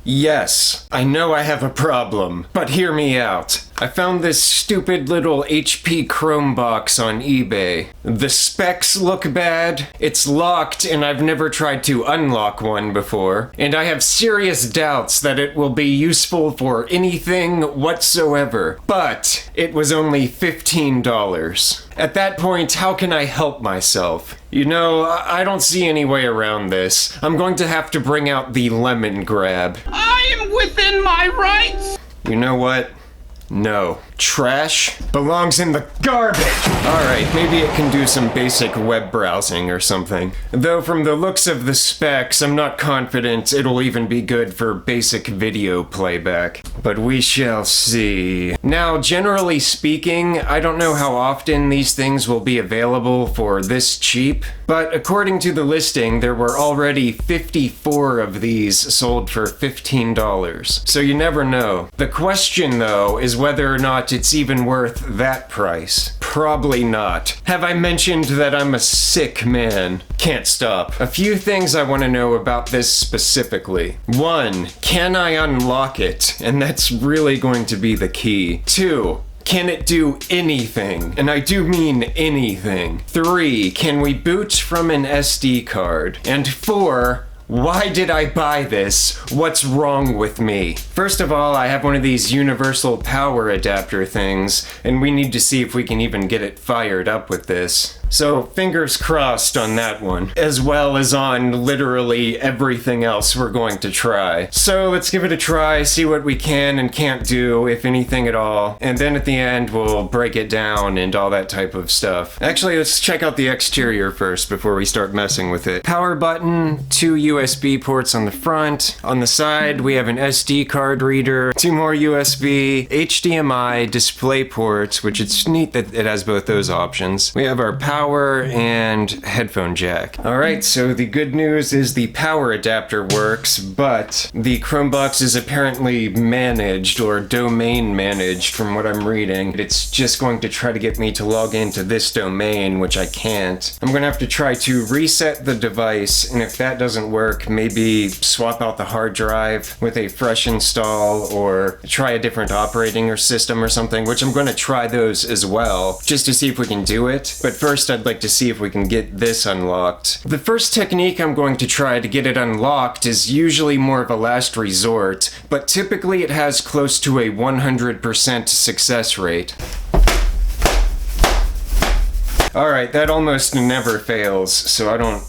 Yes, I know I have a problem, but hear me out. I found this stupid little HP ChromeBox on eBay. The specs look bad, it's locked, and I've never tried to unlock one before, and I have serious doubts that it will be useful for anything whatsoever. But it was only $15. At that point, how can I help myself? You know, I don't see any way around this. I'm going to have to bring out the lemon grab. I am within my rights! You know what? No. Trash belongs in the garbage! Alright, maybe it can do some basic web browsing or something. Though from the looks of the specs, I'm not confident it'll even be good for basic video playback. But we shall see. Now, generally speaking, I don't know how often these things will be available for this cheap, but according to the listing, there were already 54 of these sold for $15. So you never know. The question, though, is whether or not it's even worth that price. Probably not. Have I mentioned that I'm a sick man? Can't stop. A few things I want to know about this specifically. 1, can I unlock it? And that's really going to be the key. 2, can it do anything? And I do mean anything. 3, can we boot from an SD card? And 4, why did I buy this? What's wrong with me? First of all, I have one of these universal power adapter things, and we need to see if we can even get it fired up with this. So, fingers crossed on that one, as well as on literally everything else we're going to try. So, let's give it a try, see what we can and can't do, if anything at all, and then at the end we'll break it down and all that type of stuff. Actually, let's check out the exterior first before we start messing with it. Power button, 2 USB ports on the front. On the side, we have an SD card reader, 2 more USB, HDMI, display ports, which it's neat that it has both those options. We have our power and headphone jack. Alright, so the good news is the power adapter works, but the ChromeBox is apparently managed or domain managed from what I'm reading. It's just going to try to get me to log into this domain, which I can't. I'm gonna have to try to reset the device, and if that doesn't work, maybe swap out the hard drive with a fresh install or try a different operating system or something, which I'm gonna try those as well, just to see if we can do it. But first, I'd like to see if we can get this unlocked. The first technique I'm going to try to get it unlocked is usually more of a last resort, but typically it has close to a 100% success rate. Alright, that almost never fails, so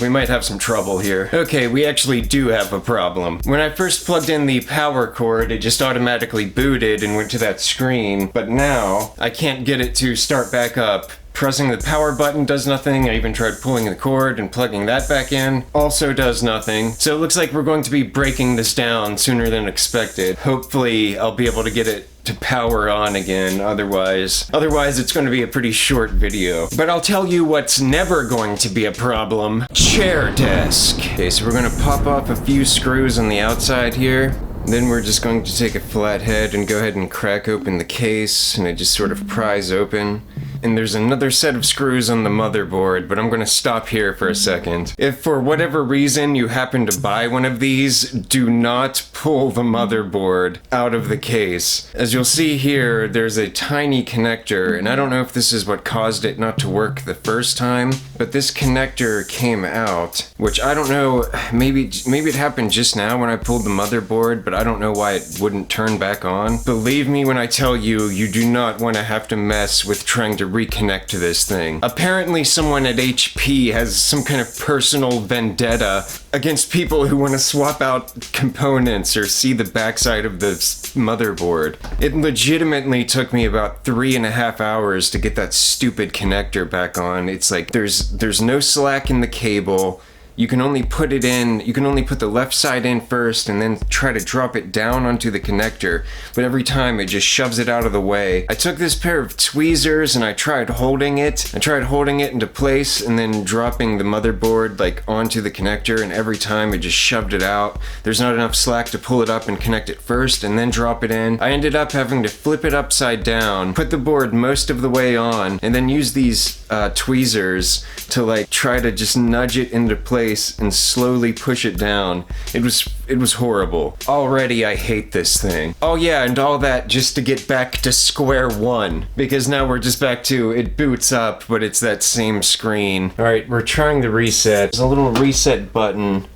we might have some trouble here. Okay, we actually do have a problem. When I first plugged in the power cord, it just automatically booted and went to that screen, but now I can't get it to start back up. Pressing the power button does nothing. I even tried pulling the cord and plugging that back in. Also does nothing. So it looks like we're going to be breaking this down sooner than expected. Hopefully I'll be able to get it to power on again, otherwise it's going to be a pretty short video. But I'll tell you what's never going to be a problem. Chair desk. Okay, so we're going to pop off a few screws on the outside here. Then we're just going to take a flathead and go ahead and crack open the case, and it just sort of pries open. And there's another set of screws on the motherboard, but I'm going to stop here for a second. If for whatever reason you happen to buy one of these, do not pull the motherboard out of the case. As you'll see here, there's a tiny connector, and I don't know if this is what caused it not to work the first time, but this connector came out, which I don't know, maybe it happened just now when I pulled the motherboard, but I don't know why it wouldn't turn back on. Believe me when I tell you, you do not want to have to mess with trying to reconnect to this thing. Apparently someone at HP has some kind of personal vendetta against people who want to swap out components or see the backside of the motherboard. It legitimately took me about 3.5 hours to get that stupid connector back on. It's like there's no slack in the cable. You can only put the left side in first and then try to drop it down onto the connector, but every time it just shoves it out of the way. I took this pair of tweezers and I tried holding it into place and then dropping the motherboard like onto the connector, and every time it just shoved it out. There's not enough slack to pull it up and connect it first and then drop it in. I ended up having to flip it upside down, put the board most of the way on, and then use these tweezers to like try to just nudge it into place place and slowly push it down. It was horrible. Already I hate this thing. Oh yeah, and all that just to get back to square one. Because now we're just back to, it boots up, but it's that same screen. Alright, we're trying the reset. There's a little reset button.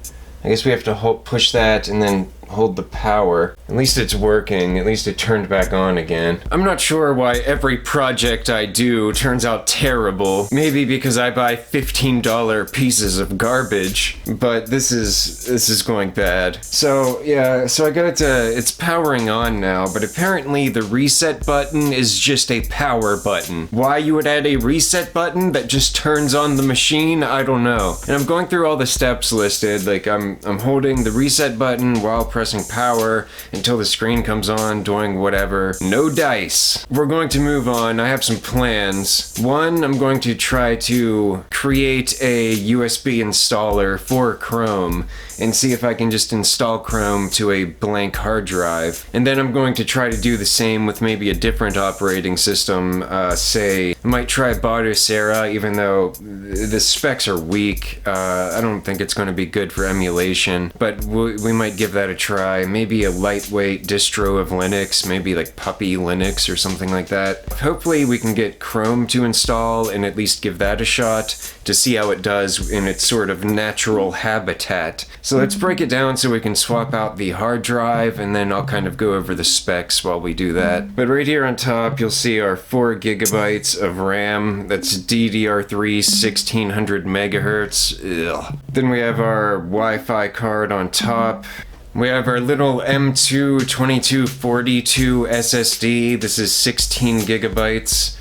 I guess we have to push that and then hold the power. At least it's working. At least it turned back on again. I'm not sure why every project I do turns out terrible. Maybe because I buy $15 pieces of garbage, but this is going bad. So yeah, so I got it to, it's powering on now, but apparently the reset button is just a power button. Why you would add a reset button that just turns on the machine, I don't know. And I'm going through all the steps listed, like I'm holding the reset button while pressing power until the screen comes on, doing whatever. No dice. We're going to move on. I have some plans. One, I'm going to try to create a USB installer for Chrome and see if I can just install Chrome to a blank hard drive. And then I'm going to try to do the same with maybe a different operating system. Say, I might try Batocera, even though the specs are weak. I don't think it's going to be good for emulation, but we might give that a try. Maybe a lightweight distro of Linux, maybe like Puppy Linux or something like that. Hopefully we can get Chrome to install and at least give that a shot to see how it does in its sort of natural habitat. So let's break it down so we can swap out the hard drive, and then I'll kind of go over the specs while we do that. But right here on top you'll see our 4 gigabytes of RAM. That's DDR3 1600 megahertz. Ugh. Then we have our Wi-Fi card on top. We have our little M2 2242 SSD. This is 16 gigabytes.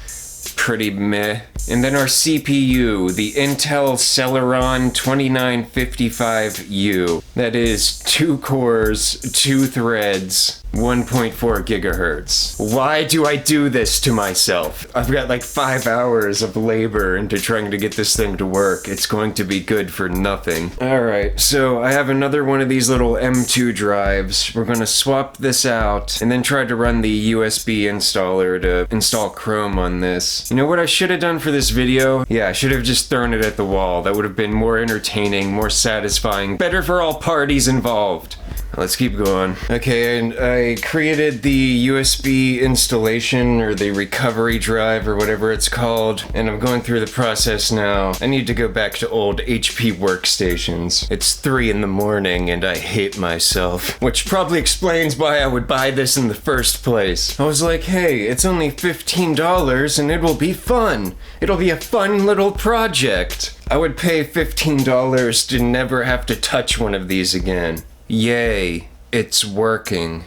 Pretty meh. And then our CPU, the Intel Celeron 2955U. That is 2 cores, 2 threads, 1.4 gigahertz. Why do I do this to myself? I've got like 5 hours of labor into trying to get this thing to work. It's going to be good for nothing. Alright, so I have another one of these little M2 drives. We're gonna swap this out and then try to run the USB installer to install Chrome on this. You know what I should have done for this video? Yeah, I should have just thrown it at the wall. That would have been more entertaining, more satisfying, better for all parties involved. Let's keep going. Okay, and I created the USB installation, or the recovery drive, or whatever it's called, and I'm going through the process now. I need to go back to old HP workstations. It's 3 in the morning and I hate myself, which probably explains why I would buy this in the first place. I was like, hey, it's only $15 and it will be fun. It'll be a fun little project. I would pay $15 to never have to touch one of these again. Yay, it's working.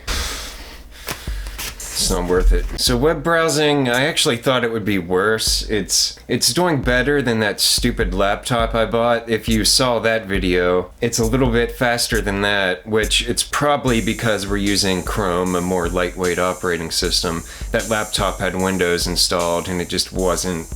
It's not worth it. So web browsing, I actually thought it would be worse. It's doing better than that stupid laptop I bought. If you saw that video, it's a little bit faster than that, which it's probably because we're using Chrome, a more lightweight operating system. That laptop had Windows installed and it just wasn't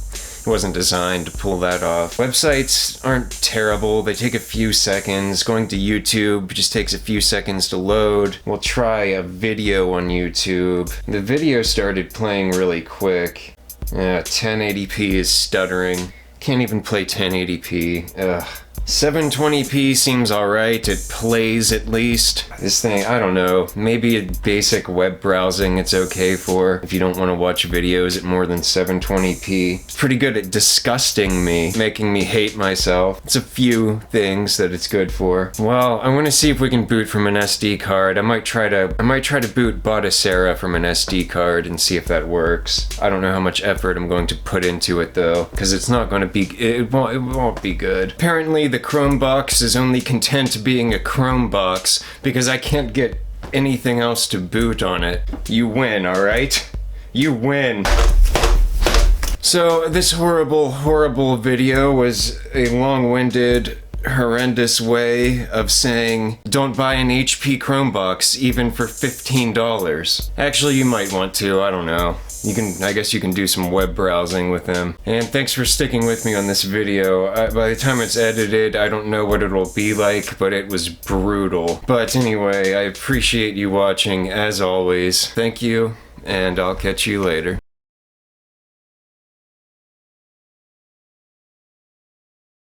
designed to pull that off. Websites aren't terrible, they take a few seconds. Going to YouTube just takes a few seconds to load. We'll try a video on YouTube. The video started playing really quick. 1080p is stuttering. Can't even play 1080p. Ugh. 720p seems alright, it plays at least. This thing, I don't know, maybe a basic web browsing it's okay for if you don't want to watch videos at more than 720p. It's pretty good at disgusting me, making me hate myself. It's a few things that it's good for. Well, I want to see if we can boot from an SD card. I might try to boot Batocera from an SD card and see if that works. I don't know how much effort I'm going to put into it though, because it's not going to be, it won't be good. Apparently the ChromeBox is only content being a ChromeBox because I can't get anything else to boot on it. You win, alright? You win. So this horrible video was a long-winded, horrendous way of saying don't buy an HP ChromeBox even for $15. Actually, you might want to, I don't know. I guess you can do some web browsing with them. And thanks for sticking with me on this video. By the time it's edited, I don't know what it'll be like, but it was brutal. But anyway, I appreciate you watching as always. Thank you, and I'll catch you later.